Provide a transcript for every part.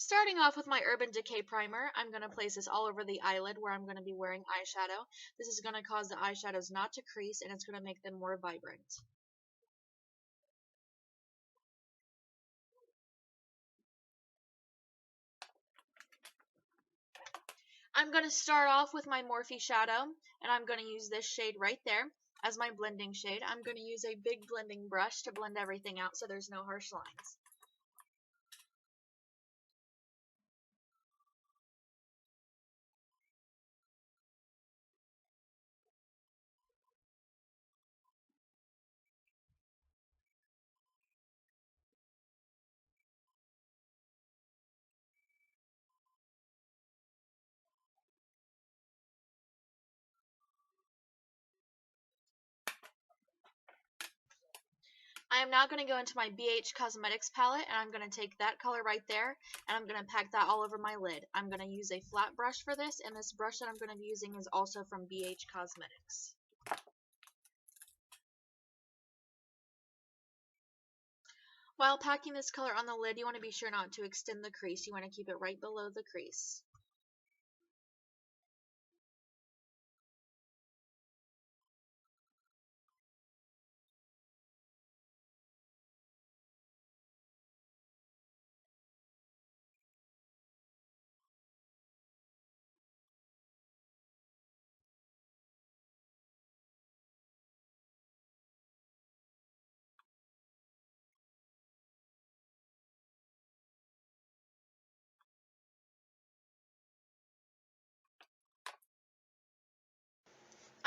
Starting off with my Urban Decay Primer, I'm going to place this all over the eyelid where I'm going to be wearing eyeshadow. This is going to cause the eyeshadows not to crease, and it's going to make them more vibrant. I'm going to start off with my Morphe shadow, and I'm going to use this shade right there as my blending shade. I'm going to use a big blending brush to blend everything out so there's no harsh lines. I am now going to go into my BH Cosmetics palette, and I'm going to take that color right there, and I'm going to pack that all over my lid. I'm going to use a flat brush for this, and this brush that I'm going to be using is also from BH Cosmetics. While packing this color on the lid, you want to be sure not to extend the crease. You want to keep it right below the crease.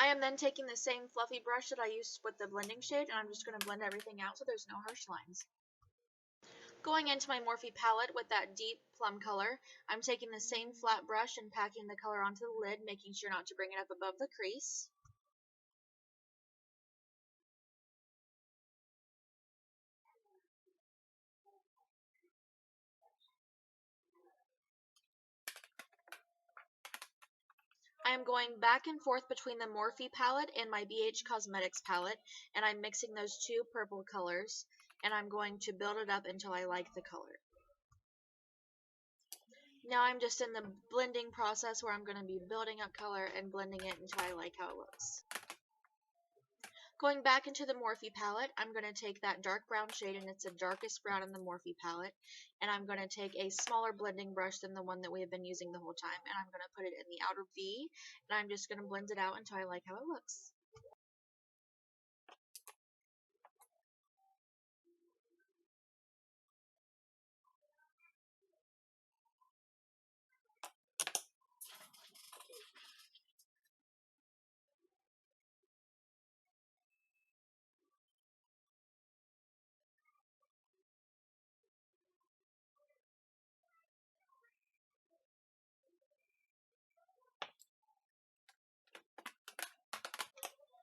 I am then taking the same fluffy brush that I used with the blending shade, and I'm just going to blend everything out so there's no harsh lines. Going into my Morphe palette with that deep plum color, I'm taking the same flat brush and packing the color onto the lid, making sure not to bring it up above the crease. I am going back and forth between the Morphe palette and my BH Cosmetics palette, and I'm mixing those two purple colors, and I'm going to build it up until I like the color. Now I'm just in the blending process where I'm going to be building up color and blending it until I like how it looks. Going back into the Morphe palette, I'm going to take that dark brown shade, and it's the darkest brown in the Morphe palette, and I'm going to take a smaller blending brush than the one that we have been using the whole time, and I'm going to put it in the outer V, and I'm just going to blend it out until I like how it looks.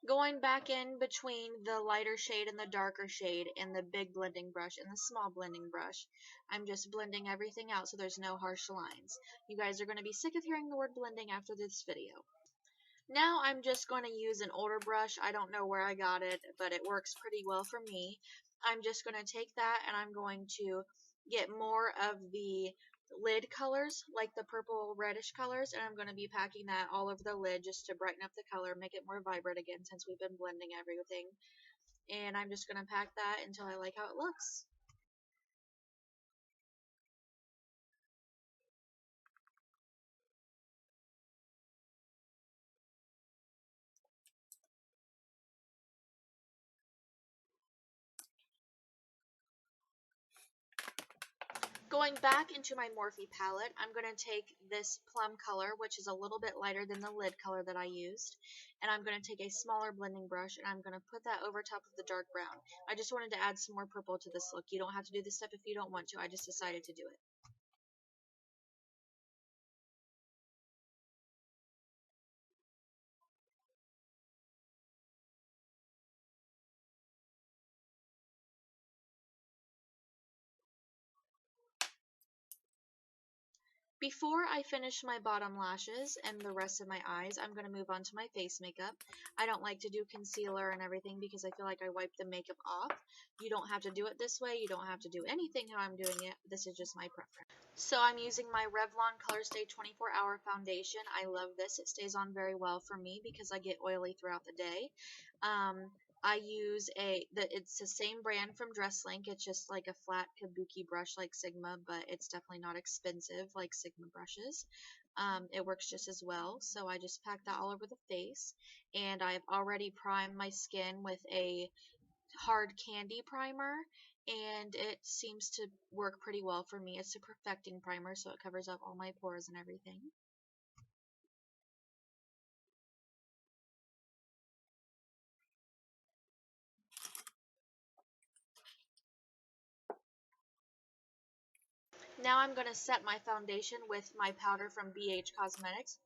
Going back in between the lighter shade and the darker shade and the big blending brush and the small blending brush, I'm just blending everything out so there's no harsh lines. You guys are going to be sick of hearing the word blending after this video. Now I'm just going to use an older brush. I don't know where I got it, but it works pretty well for me. I'm just going to take that, and I'm going to get more of the lid colors, like the purple reddish colors, and I'm going to be packing that all over the lid just to brighten up the color, make it more vibrant again since we've been blending everything. And I'm just going to pack that until I like how it looks. Going back into my Morphe palette, I'm going to take this plum color, which is a little bit lighter than the lid color that I used, and I'm going to take a smaller blending brush, and I'm going to put that over top of the dark brown. I just wanted to add some more purple to this look. You don't have to do this step if you don't want to. I just decided to do it. Before I finish my bottom lashes and the rest of my eyes, I'm going to move on to my face makeup. I don't like to do concealer and everything because I feel like I wipe the makeup off. You don't have to do it this way. You don't have to do anything how I'm doing it. This is just my preference. So I'm using my Revlon Color Stay 24-Hour Foundation. I love this. It stays on very well for me because I get oily throughout the day. I use it's the same brand from Dresslink. It's just like a flat kabuki brush like Sigma, but it's definitely not expensive like Sigma brushes. It works just as well. So I just pack that all over the face, and I've already primed my skin with a hard candy primer, and it seems to work pretty well for me. It's a perfecting primer, so it covers up all my pores and everything. Now I'm going to set my foundation with my powder from BH Cosmetics.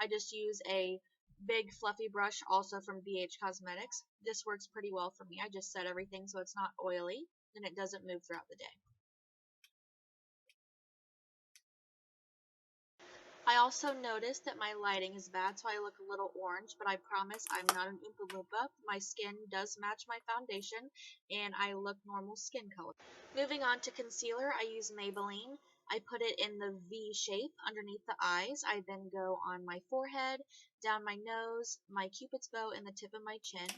I just use a big fluffy brush also from BH Cosmetics. This works pretty well for me. I just set everything so it's not oily and it doesn't move throughout the day. I also noticed that my lighting is bad, so I look a little orange, but I promise I'm not an Oompa Loompa. My skin does match my foundation, and I look normal skin color. Moving on to concealer, I use Maybelline. I put it in the V shape underneath the eyes. I then go on my forehead, down my nose, my cupid's bow, and the tip of my chin.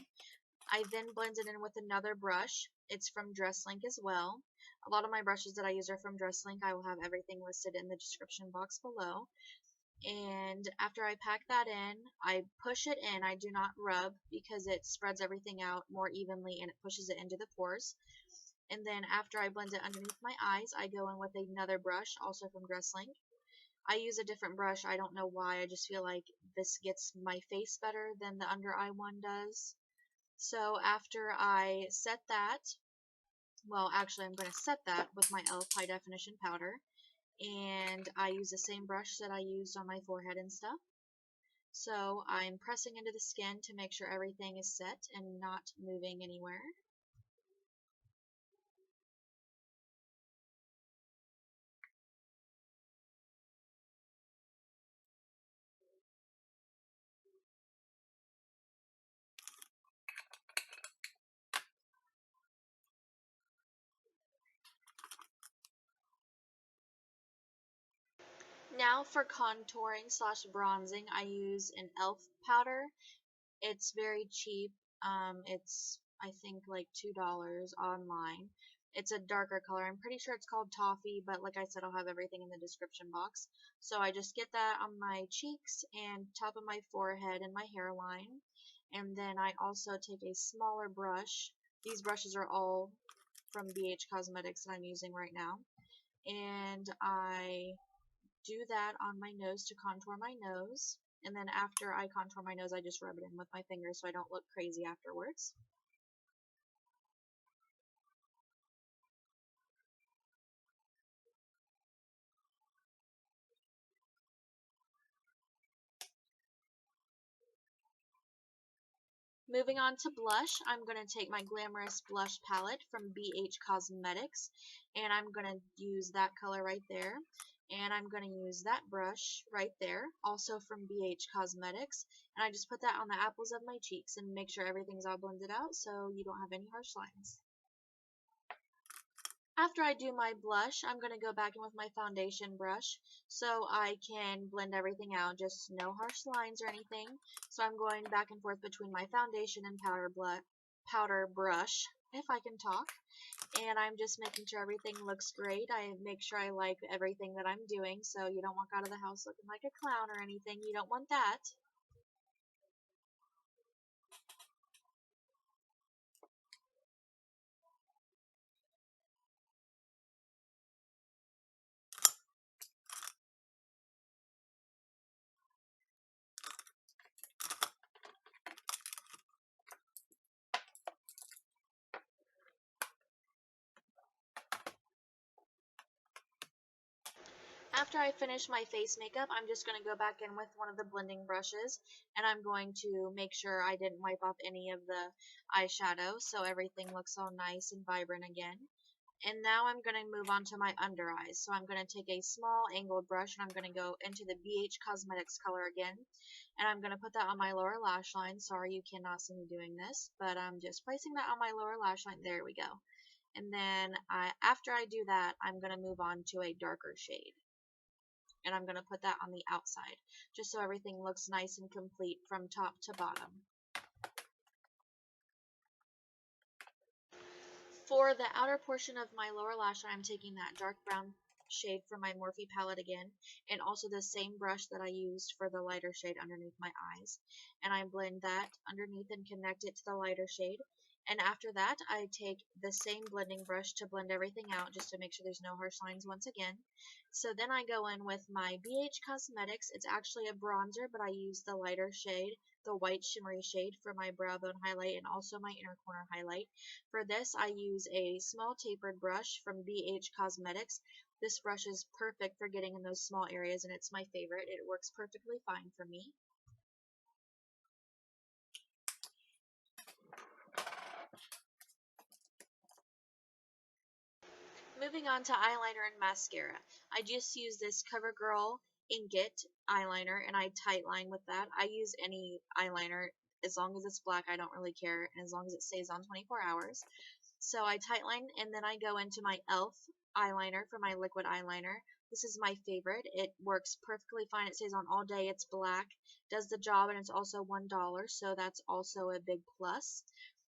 I then blend it in with another brush. It's from Dresslink as well. A lot of my brushes that I use are from Dresslink. I will have everything listed in the description box below. And after I pack that in, I push it in. I do not rub because it spreads everything out more evenly and it pushes it into the pores. And then after I blend it underneath my eyes, I go in with another brush, also from Dresslink. I use a different brush. I don't know why. I just feel like this gets my face better than the under eye one does. So after I set that, well, actually I'm going to set that with my e.l.f. High Definition Powder. And I use the same brush that I used on my forehead and stuff. So I'm pressing into the skin to make sure everything is set and not moving anywhere. Now for contouring slash bronzing, I use an e.l.f. powder. It's very cheap. It's I think like $2 online. It's a darker color. I'm pretty sure it's called Toffee, but like I said, I'll have everything in the description box. So I just get that on my cheeks and top of my forehead and my hairline. And then I also take a smaller brush. These brushes are all from BH Cosmetics that I'm using right now. And I do that on my nose to contour my nose. And then after I contour my nose, I just rub it in with my fingers so I don't look crazy afterwards. Moving on to blush, I'm going to take my Glamorous Blush Palette from BH Cosmetics, and I'm going to use that color right there. And I'm going to use that brush right there, also from BH Cosmetics. And I just put that on the apples of my cheeks and make sure everything's all blended out so you don't have any harsh lines. After I do my blush, I'm going to go back in with my foundation brush so I can blend everything out, just no harsh lines or anything. So I'm going back and forth between my foundation and powder brush, if I can talk. And I'm just making sure everything looks great. I make sure I like everything that I'm doing, so you don't walk out of the house looking like a clown or anything. You don't want that. After I finish my face makeup, I'm just going to go back in with one of the blending brushes, and I'm going to make sure I didn't wipe off any of the eyeshadow so everything looks all nice and vibrant again. And now I'm going to move on to my under eyes. So I'm going to take a small angled brush and I'm going to go into the BH Cosmetics color again. And I'm going to put that on my lower lash line. Sorry you cannot see me doing this, but I'm just placing that on my lower lash line. There we go. And then after I do that, I'm going to move on to a darker shade. And I'm going to put that on the outside, just so everything looks nice and complete from top to bottom. For the outer portion of my lower lash line, I'm taking that dark brown shade from my Morphe palette again, and also the same brush that I used for the lighter shade underneath my eyes. And I blend that underneath and connect it to the lighter shade. And after that, I take the same blending brush to blend everything out, just to make sure there's no harsh lines once again. So then I go in with my BH Cosmetics. It's actually a bronzer, but I use the lighter shade, the white shimmery shade, for my brow bone highlight and also my inner corner highlight. For this, I use a small tapered brush from BH Cosmetics. This brush is perfect for getting in those small areas, and it's my favorite. It works perfectly fine for me. Moving on to eyeliner and mascara. I just use this CoverGirl Inkit eyeliner, and I tightline with that. I use any eyeliner. As long as it's black, I don't really care, and as long as it stays on 24 hours. So I tightline, and then I go into my e.l.f. eyeliner for my liquid eyeliner. This is my favorite. It works perfectly fine. It stays on all day. It's black, does the job, and it's also $1, so that's also a big plus.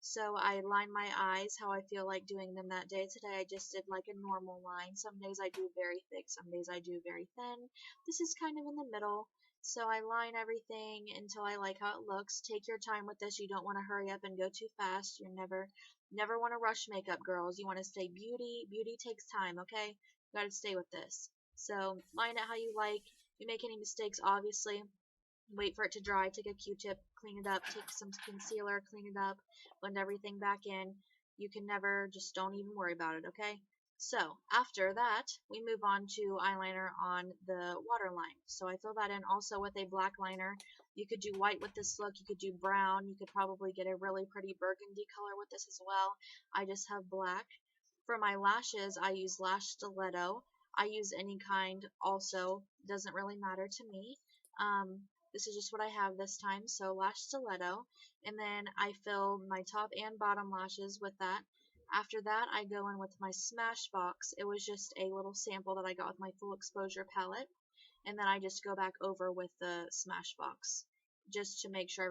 So I line my eyes how I feel like doing them that day. Today I just did like a normal line. Some days I do very thick, some days I do very thin. This is kind of in the middle. So I line everything until I like how it looks. Take your time with this. You don't want to hurry up and go too fast. You're never want to rush makeup, girls. You want to stay beauty. Beauty takes time, okay? You got to stay with this. So line it how you like. If you make any mistakes, obviously, wait for it to dry, take a Q-tip, clean it up, take some concealer, clean it up, blend everything back in. You can never, just don't even worry about it, okay? So after that, we move on to eyeliner on the waterline. So I fill that in also with a black liner. You could do white with this look, you could do brown, you could probably get a really pretty burgundy color with this as well. I just have black. For my lashes, I use Lash Stiletto. I use any kind also, doesn't really matter to me. This is just what I have this time, so Lash Stiletto, and then I fill my top and bottom lashes with that. After that, I go in with my Smashbox. It was just a little sample that I got with my full exposure palette, and then I just go back over with the Smashbox, just to make sure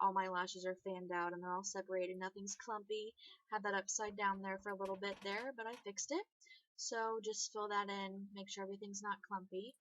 all my lashes are fanned out and they're all separated, nothing's clumpy. Had that upside down there for a little bit there, but I fixed it. So just fill that in, make sure everything's not clumpy.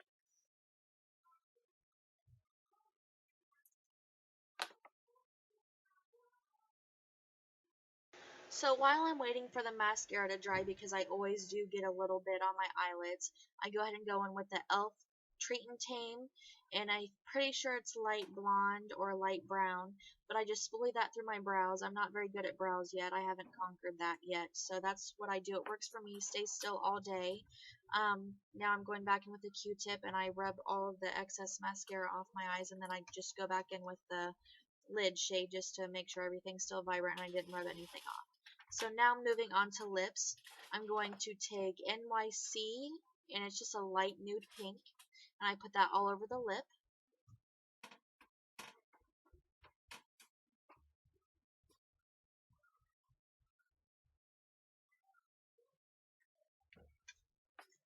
So while I'm waiting for the mascara to dry, because I always do get a little bit on my eyelids, I go ahead and go in with the e.l.f. Treat and Tame, and I'm pretty sure it's light blonde or light brown, but I just spoolie that through my brows. I'm not very good at brows yet. I haven't conquered that yet, so that's what I do. It works for me. Stay still all day. Now I'm going back in with the Q-tip, and I rub all of the excess mascara off my eyes, and then I just go back in with the lid shade just to make sure everything's still vibrant and I didn't rub anything off. So now moving on to lips, I'm going to take NYC, and it's just a light nude pink, and I put that all over the lip.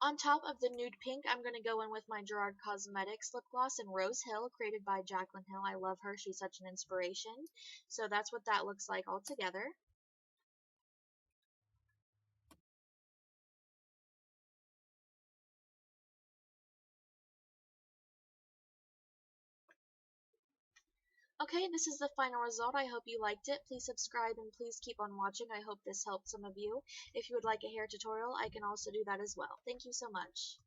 On top of the nude pink, I'm going to go in with my Gerard Cosmetics lip gloss in Rose Hill, created by Jaclyn Hill. I love her. She's such an inspiration. So that's what that looks like all together. Okay, this is the final result. I hope you liked it. Please subscribe and please keep on watching. I hope this helped some of you. If you would like a hair tutorial, I can also do that as well. Thank you so much.